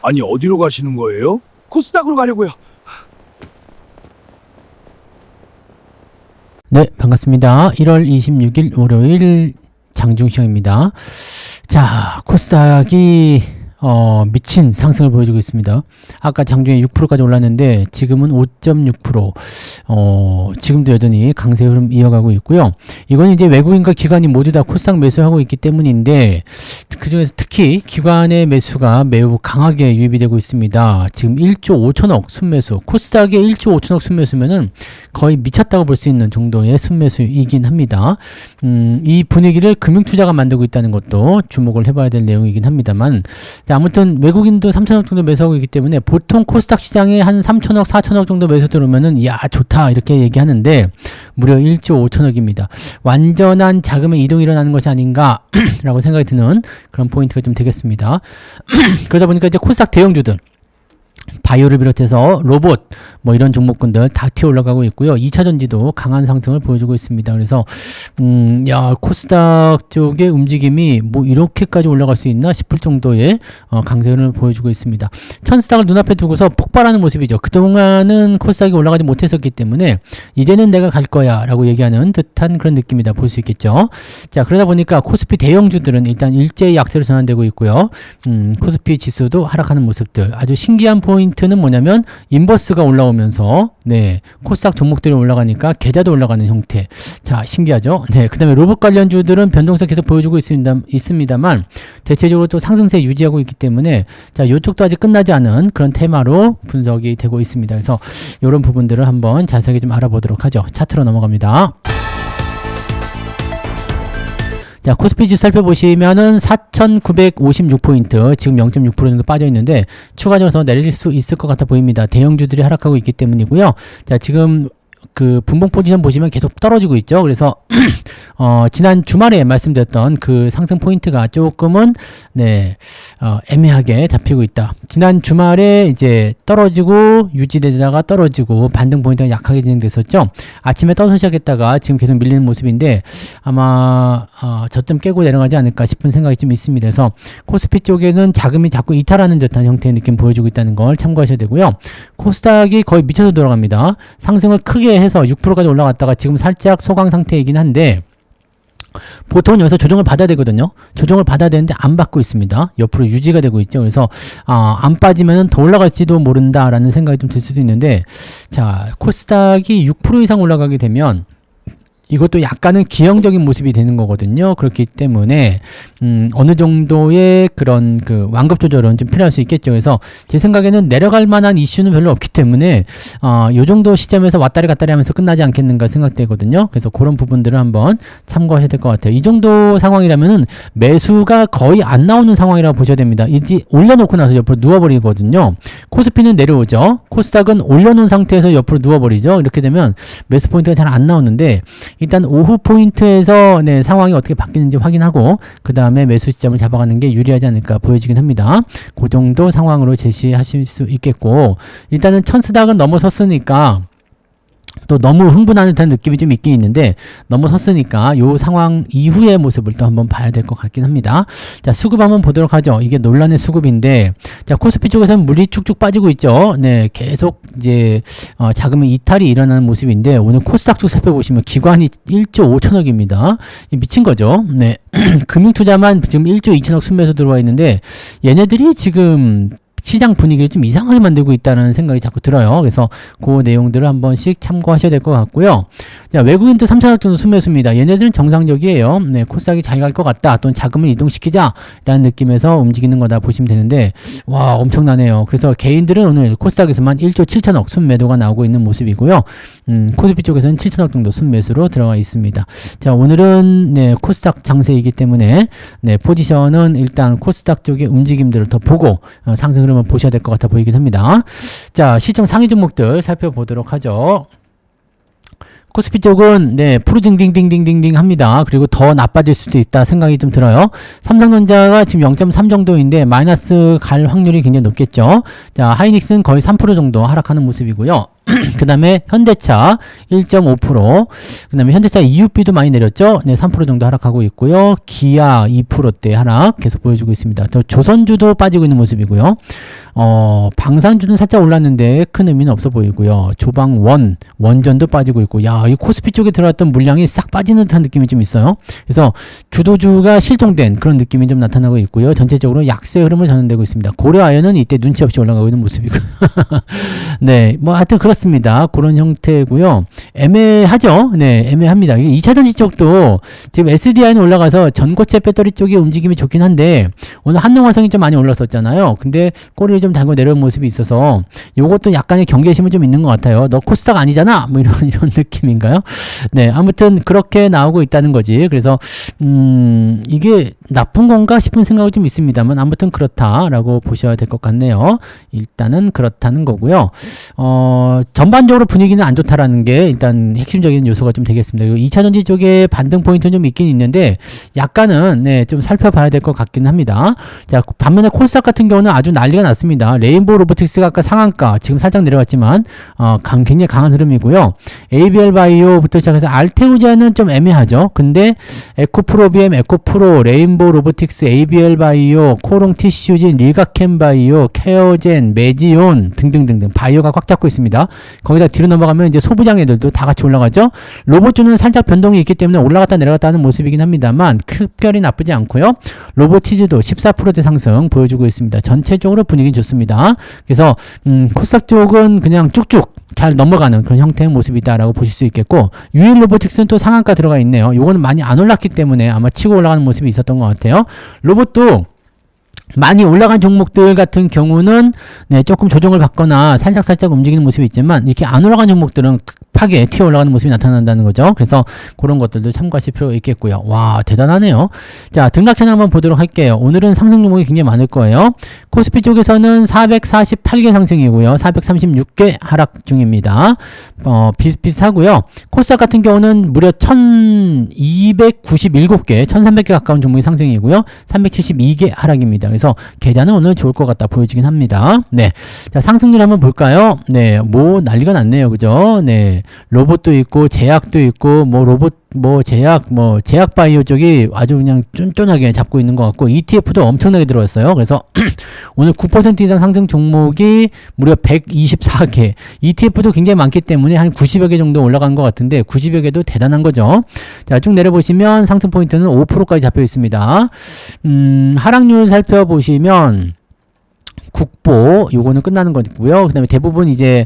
아니, 어디로 가시는 거예요? 코스닥으로 가려고요. 네, 반갑습니다. 1월 26일 월요일 장중시황입니다. 자, 코스닥이 미친 상승을 보여주고 있습니다. 아까 장중에 6%까지 올랐는데 지금은 5.6%. 지금도 여전히 강세 흐름 이어가고 있고요. 이건 이제 외국인과 기관이 모두 다 코스닥 매수하고 있기 때문인데 그중에서 특히 기관의 매수가 매우 강하게 유입이 되고 있습니다. 지금 1조 5천억 순매수. 코스닥의 1조 5천억 순매수면은 거의 미쳤다고 볼 수 있는 정도의 순매수이긴 합니다. 이 분위기를 금융투자가 만들고 있다는 것도 주목을 해봐야 될 내용이긴 합니다만, 자, 아무튼 외국인도 3천억 정도 매수하고 있기 때문에 보통 코스닥 시장에 한 3천억, 4천억 정도 매수 들어오면은 야, 좋다 이렇게 얘기하는데 무려 1조 5천억입니다. 완전한 자금의 이동이 일어나는 것이 아닌가 라고 생각이 드는 그런 포인트가 좀 되겠습니다. 그러다 보니까 이제 코스닥 대형주들 바이오를 비롯해서 로봇 뭐 이런 종목군들 다 튀어 올라가고 있고요. 2차전지도 강한 상승을 보여주고 있습니다. 그래서 야, 코스닥 쪽의 움직임이 뭐 이렇게까지 올라갈 수 있나 싶을 정도의 강세를 보여주고 있습니다. 천스닥을 눈앞에 두고서 폭발하는 모습이죠. 그동안은 코스닥이 올라가지 못했었기 때문에 이제는 내가 갈 거야 라고 얘기하는 듯한 그런 느낌이다 볼 수 있겠죠. 자, 그러다 보니까 코스피 대형주들은 일단 일제히 약세로 전환되고 있고요. 코스피 지수도 하락하는 모습들. 아주 신기한 포인트는 뭐냐면 인버스가 올라오면서 네, 코스닥 종목들이 올라가니까 계좌도 올라가는 형태. 자, 신기하죠? 네, 그 다음에 로봇 관련주들은 변동성 계속 보여주고 있습니다만 대체적으로 또 상승세 유지하고 있기 때문에 자, 이쪽도 아직 끝나지 않은 그런 테마로 분석이 되고 있습니다. 그래서 이런 부분들을 한번 자세하게 좀 알아보도록 하죠. 차트로 넘어갑니다. 자, 코스피 지수 살펴보시면은 4,956포인트, 지금 0.6% 정도 빠져 있는데 추가적으로 더 내릴 수 있을 것 같아 보입니다. 대형주들이 하락하고 있기 때문이고요. 자, 지금 그 분봉 포지션 보시면 계속 떨어지고 있죠. 그래서 지난 주말에 말씀드렸던 그 상승 포인트가 조금은 네, 애매하게 잡히고 있다. 지난 주말에 이제 떨어지고 유지되다가 떨어지고 반등 포인트가 약하게 진행됐었죠. 아침에 떠서 시작했다가 지금 계속 밀리는 모습인데 아마 저점 깨고 내려가지 않을까 싶은 생각이 좀 있습니다. 그래서 코스피 쪽에는 자금이 자꾸 이탈하는 듯한 형태의 느낌 보여주고 있다는 걸 참고하셔야 되고요. 코스닥이 거의 미쳐서 돌아갑니다. 상승을 크게 해서 6%까지 올라갔다가 지금 살짝 소강 상태이긴 한데 보통은 여기서 조정을 받아야 되거든요. 조정을 받아야 되는데 안 받고 있습니다. 옆으로 유지가 되고 있죠. 그래서 안 빠지면 더 올라갈지도 모른다라는 생각이 좀 들 수도 있는데, 자, 코스닥이 6% 이상 올라가게 되면 이것도 약간은 기형적인 모습이 되는 거거든요. 그렇기 때문에 어느 정도의 그런 그 완급 조절은 좀 필요할 수 있겠죠. 그래서 제 생각에는 내려갈 만한 이슈는 별로 없기 때문에 요 정도 시점에서 왔다리 갔다리 하면서 끝나지 않겠는가 생각되거든요. 그래서 그런 부분들을 한번 참고하셔야 될 것 같아요. 이 정도 상황이라면은 매수가 거의 안 나오는 상황이라고 보셔야 됩니다. 이제 올려놓고 나서 옆으로 누워버리거든요. 코스피는 내려오죠. 코스닥은 올려놓은 상태에서 옆으로 누워버리죠. 이렇게 되면 매수 포인트가 잘 안 나오는데 일단 오후 포인트에서 네, 상황이 어떻게 바뀌는지 확인하고 그 다음에 매수 시점을 잡아가는 게 유리하지 않을까 보여지긴 합니다. 그 정도 상황으로 제시하실 수 있겠고, 일단은 천스닥은 넘어섰으니까 또 너무 흥분하는 듯한 느낌이 좀 있긴 있는데 넘어섰으니까 요 상황 이후의 모습을 또 한번 봐야 될 것 같긴 합니다. 자, 수급 한번 보도록 하죠. 이게 논란의 수급인데, 자, 코스피 쪽에서는 물이 쭉쭉 빠지고 있죠. 네, 계속 이제 자금의 이탈이 일어나는 모습인데 오늘 코스닥 쪽 살펴보시면 기관이 1조 5천억입니다. 미친 거죠. 네, 금융투자만 지금 1조 2천억 순매수 들어와 있는데 얘네들이 지금 시장 분위기를 좀 이상하게 만들고 있다는 생각이 자꾸 들어요. 그래서 그 내용들을 한 번씩 참고하셔야 될 것 같고요. 자, 외국인도 3천억 정도 순매수입니다. 얘네들은 정상적이에요. 네, 코스닥이 잘 갈 것 같다 또는 자금을 이동시키자 라는 느낌에서 움직이는 거다 보시면 되는데 와, 엄청나네요. 그래서 개인들은 오늘 코스닥에서만 1조 7천억 순매도가 나오고 있는 모습이고요. 코스피 쪽에서는 7천억 정도 순매수로 들어가 있습니다. 자, 오늘은 네, 코스닥 장세이기 때문에 네, 포지션은 일단 코스닥 쪽의 움직임들을 더 보고 상승 흐름을 보셔야 될 것 같아 보이긴 합니다. 자, 시총 상위 종목들 살펴보도록 하죠. 코스피 쪽은 네, 푸르징딩딩딩딩딩 합니다. 그리고 더 나빠질 수도 있다 생각이 좀 들어요. 삼성전자가 지금 0.3 정도인데 마이너스 갈 확률이 굉장히 높겠죠. 자, 하이닉스는 거의 3% 정도 하락하는 모습이고요. 그 다음에 현대차 1.5%, 그 다음에 현대차 EUB도 많이 내렸죠. 네, 3% 정도 하락하고 있고요. 기아 2%대 하락 계속 보여주고 있습니다. 또 조선주도 빠지고 있는 모습이고요. 방산주는 살짝 올랐는데 큰 의미는 없어 보이고요. 조방원, 원전도 빠지고 있고, 야, 이 코스피 쪽에 들어왔던 물량이 싹 빠지는 듯한 느낌이 좀 있어요. 그래서 주도주가 실종된 그런 느낌이 좀 나타나고 있고요. 전체적으로 약세 흐름을 전환되고 있습니다. 고려아연은 이때 눈치 없이 올라가고 있는 모습이고. 네, 뭐 하여튼 그렇습니다. 그런 형태고요. 애매하죠. 네, 애매합니다. 2차전지 쪽도 지금 SDI는 올라가서 전고체 배터리 쪽의 움직임이 좋긴 한데 오늘 한농화성이 좀 많이 올랐었잖아요. 근데 꼬리를 좀 달고 내려온 모습이 있어서 요것도 약간의 경계심은 좀 있는 것 같아요. 너 코스닥 아니잖아, 뭐 이런 느낌인가요? 네, 아무튼 그렇게 나오고 있다는 거지. 그래서 이게 나쁜 건가 싶은 생각이 좀 있습니다만 아무튼 그렇다라고 보셔야 될 것 같네요. 일단은 그렇다는 거고요. 전반적으로 분위기는 안 좋다라는 게 일단 핵심적인 요소가 좀 되겠습니다. 2차전지 쪽에 반등 포인트는 좀 있긴 있는데 약간은 네, 좀 살펴봐야 될 것 같긴 합니다. 자, 반면에 코스닥 같은 경우는 아주 난리가 났습니다. 레인보우 로보틱스가 아까 상한가 지금 살짝 내려왔지만 굉장히 강한 흐름이고요. ABL 바이오부터 시작해서 알테우자는 좀 애매하죠. 근데 에코프로비엠, 에코프로, 레인보우 로보틱스, ABL 바이오, 코롱 티슈진, 리가캠 바이오, 케어젠, 메지온 등등등등 바이오가 꽉 잡고 있습니다. 거기다 뒤로 넘어가면 이제 소부장 애들도 다 같이 올라가죠. 로봇주는 살짝 변동이 있기 때문에 올라갔다 내려갔다 하는 모습이긴 합니다만 특별히 나쁘지 않고요. 로보티즈도 14%대 상승 보여주고 있습니다. 전체적으로 분위기 좋습니다. 그래서 코스닥 쪽은 그냥 쭉쭉 잘 넘어가는 그런 형태의 모습이다라고 보실 수 있겠고, 유일 로보틱스는 또 상한가 들어가 있네요. 요거는 많이 안 올랐기 때문에 아마 치고 올라가는 모습이 있었던 것 같아요. 로봇도 많이 올라간 종목들 같은 경우는 네, 조금 조정을 받거나 살짝 움직이는 모습이 있지만 이렇게 안 올라간 종목들은 급하게 튀어 올라가는 모습이 나타난다는 거죠. 그래서 그런 것들도 참고하실 필요가 있겠고요. 와, 대단하네요. 자, 등락현 한번 보도록 할게요. 오늘은 상승 종목이 굉장히 많을 거예요. 코스피 쪽에서는 448개 상승이고요. 436개 하락 중입니다. 비슷비슷하고요. 코스닥 같은 경우는 무려 1297개, 1300개 가까운 종목이 상승이고요. 372개 하락입니다. 그래서 계좌는 오늘 좋을 것 같다 보여지긴 합니다. 네. 자, 상승률 한번 볼까요? 네. 뭐 난리가 났네요. 그죠? 네. 로봇도 있고, 제약도 있고, 제약 바이오 쪽이 아주 그냥 쫀쫀하게 잡고 있는 것 같고, ETF도 엄청나게 들어왔어요. 그래서 오늘 9% 이상 상승 종목이 무려 124개. ETF도 굉장히 많기 때문에 한 90여 개 정도 올라간 것 같은데, 90여 개도 대단한 거죠. 자, 쭉 내려보시면 상승 포인트는 5%까지 잡혀 있습니다. 하락률 살펴보시면, 국보 요거는 끝나는 거고요. 그 다음에 대부분 이제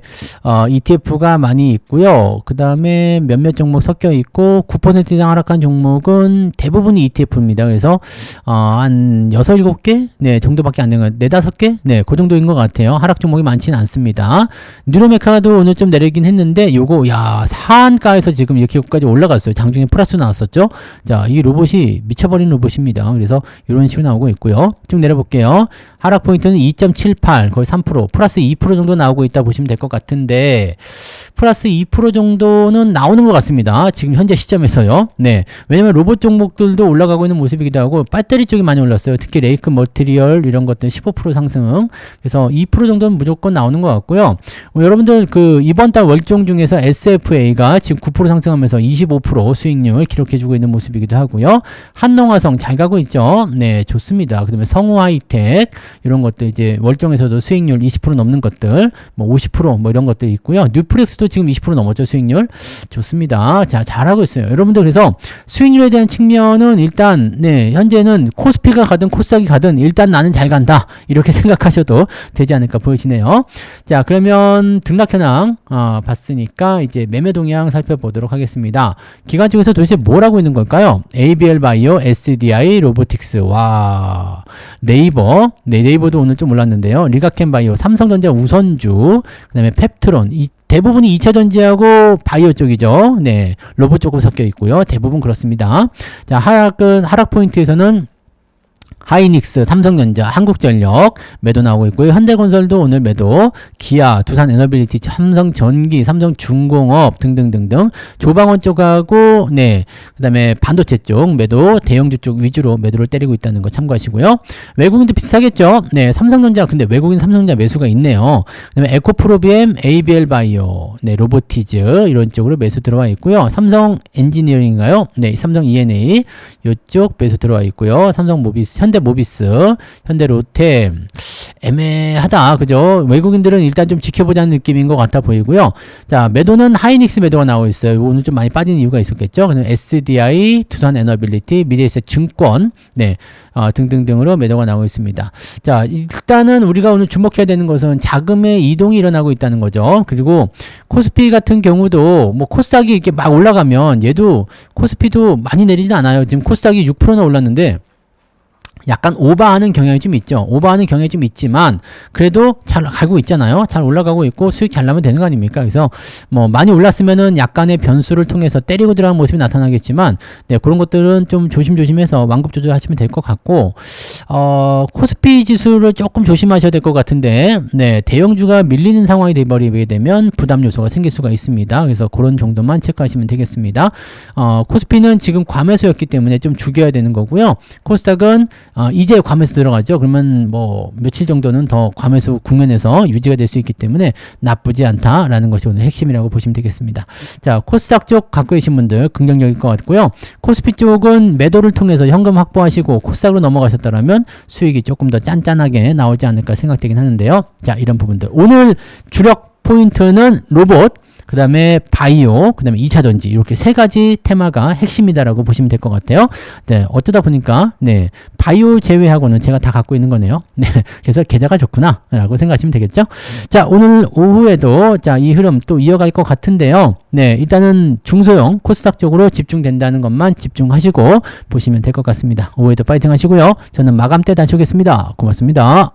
ETF가 많이 있고요. 그 다음에 몇몇 종목 섞여 있고 9% 이상 하락한 종목은 대부분이 ETF입니다. 그래서 한 6, 7개 네, 정도밖에 안 되는 것 같아요. 4, 5개 네, 그 정도인 것 같아요. 하락 종목이 많지는 않습니다. 뉴로메카도 오늘 좀 내리긴 했는데 요거 야, 상한가에서 지금 이렇게까지 올라갔어요. 장중에 플러스 나왔었죠. 자, 이 로봇이 미쳐버린 로봇입니다. 그래서 이런 식으로 나오고 있고요. 쭉 내려볼게요. 하락 포인트는 2.78 거의 3% 플러스 2% 정도 나오고 있다 보시면 될 것 같은데, 플러스 2% 정도는 나오는 것 같습니다. 지금 현재 시점에서요. 네, 왜냐면 로봇 종목들도 올라가고 있는 모습이기도 하고 배터리 쪽이 많이 올랐어요. 특히 레이크 머티리얼 이런 것들 15% 상승, 그래서 2% 정도는 무조건 나오는 것 같고요. 여러분들 그 이번 달 월종 중에서 SFA가 지금 9% 상승하면서 25% 수익률 기록해주고 있는 모습이기도 하고요. 한농화성 잘 가고 있죠. 네, 좋습니다. 그다음에 성우하이텍 이런 것들 이제 월정에서도 수익률 20% 넘는 것들, 뭐 50% 뭐 이런 것들이 있고요. 뉴프렉스도 지금 20% 넘었죠. 수익률 좋습니다. 자, 잘하고 있어요. 여러분들 그래서 수익률에 대한 측면은 일단 네, 현재는 코스피가 가든 코스닥이 가든 일단 나는 잘 간다 이렇게 생각하셔도 되지 않을까 보이시네요. 자, 그러면 등락 현황 봤으니까 이제 매매 동향 살펴보도록 하겠습니다. 기관 쪽에서 도대체 뭘 하고 있는 걸까요? ABL 바이오, SDI, 로보틱스, 와, 네이버, 네, 네이버도 오늘 좀 올랐는데요. 리가캠 바이오, 삼성전자 우선주, 그 다음에 펩트론, 대부분이 2차전지하고 바이오 쪽이죠. 네, 로봇 조금 섞여 있고요. 대부분 그렇습니다. 자, 하락 포인트에서는 하이닉스, 삼성전자, 한국전력 매도 나오고 있고요. 현대건설도 오늘 매도, 기아, 두산에너빌리티, 삼성전기, 삼성중공업 등등등등. 조방원 쪽하고 그다음에 반도체 쪽 매도, 대형주 쪽 위주로 매도를 때리고 있다는 거 참고하시고요. 외국인도 비슷하겠죠. 삼성전자, 근데 외국인 삼성전자 매수가 있네요. 그다음에 에코프로비엠, ABL바이오, 로보티즈 이런 쪽으로 매수 들어와 있고요. 삼성 엔지니어링인가요? 삼성 ENA 이쪽 매수 들어와 있고요. 삼성 모비스, 현대 모비스, 현대 롯데 애매하다, 그죠? 외국인들은 일단 좀 지켜보자는 느낌인 것 같아 보이고요. 자, 매도는 하이닉스 매도가 나오고 있어요. 오늘 좀 많이 빠진 이유가 있었겠죠. 그다음 SDI, 두산에너빌리티, 미래에셋 증권, 등등등으로 매도가 나오고 있습니다. 자, 일단은 우리가 오늘 주목해야 되는 것은 자금의 이동이 일어나고 있다는 거죠. 그리고 코스피 같은 경우도 뭐 코스닥이 이렇게 막 올라가면 얘도 코스피도 많이 내리진 않아요. 지금 코스닥이 6%나 올랐는데 약간 오버하는 경향이 좀 있죠. 오버하는 경향이 좀 있지만 그래도 잘 가고 있잖아요. 잘 올라가고 있고 수익 잘 나면 되는 거 아닙니까? 그래서 뭐 많이 올랐으면은 약간의 변수를 통해서 때리고 들어가는 모습이 나타나겠지만 그런 것들은 좀 조심조심해서 완급 조절하시면 될 것 같고 코스피 지수를 조금 조심하셔야 될 것 같은데 대형주가 밀리는 상황이 돼버리게 되면 부담 요소가 생길 수가 있습니다. 그래서 그런 정도만 체크하시면 되겠습니다. 코스피는 지금 과매수였기 때문에 좀 죽여야 되는 거고요. 코스닥은 이제 과매수 들어가죠. 그러면 뭐 며칠 정도는 더 과매수 국면에서 유지가 될 수 있기 때문에 나쁘지 않다라는 것이 오늘 핵심이라고 보시면 되겠습니다. 자, 코스닥 쪽 갖고 계신 분들 긍정적일 것 같고요. 코스피 쪽은 매도를 통해서 현금 확보하시고 코스닥으로 넘어가셨다면 수익이 조금 더 짠짠하게 나오지 않을까 생각되긴 하는데요. 자, 이런 부분들 오늘 주력 포인트는 로봇, 그 다음에 바이오, 그 다음에 2차전지 이렇게 세 가지 테마가 핵심이다라고 보시면 될 것 같아요. 어쩌다 보니까 바이오 제외하고는 제가 다 갖고 있는 거네요. 그래서 계좌가 좋구나 라고 생각하시면 되겠죠. 자, 오늘 오후에도 이 흐름 또 이어갈 것 같은데요. 일단은 중소형 코스닥 쪽으로 집중된다는 것만 집중하시고 보시면 될 것 같습니다. 오후에도 파이팅 하시고요. 저는 마감 때 다시 오겠습니다. 고맙습니다.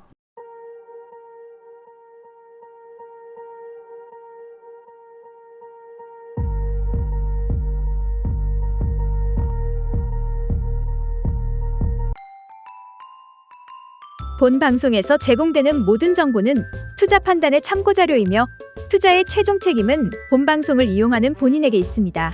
본 방송에서 제공되는 모든 정보는 투자 판단의 참고 자료이며 투자의 최종 책임은 본 방송을 이용하는 본인에게 있습니다.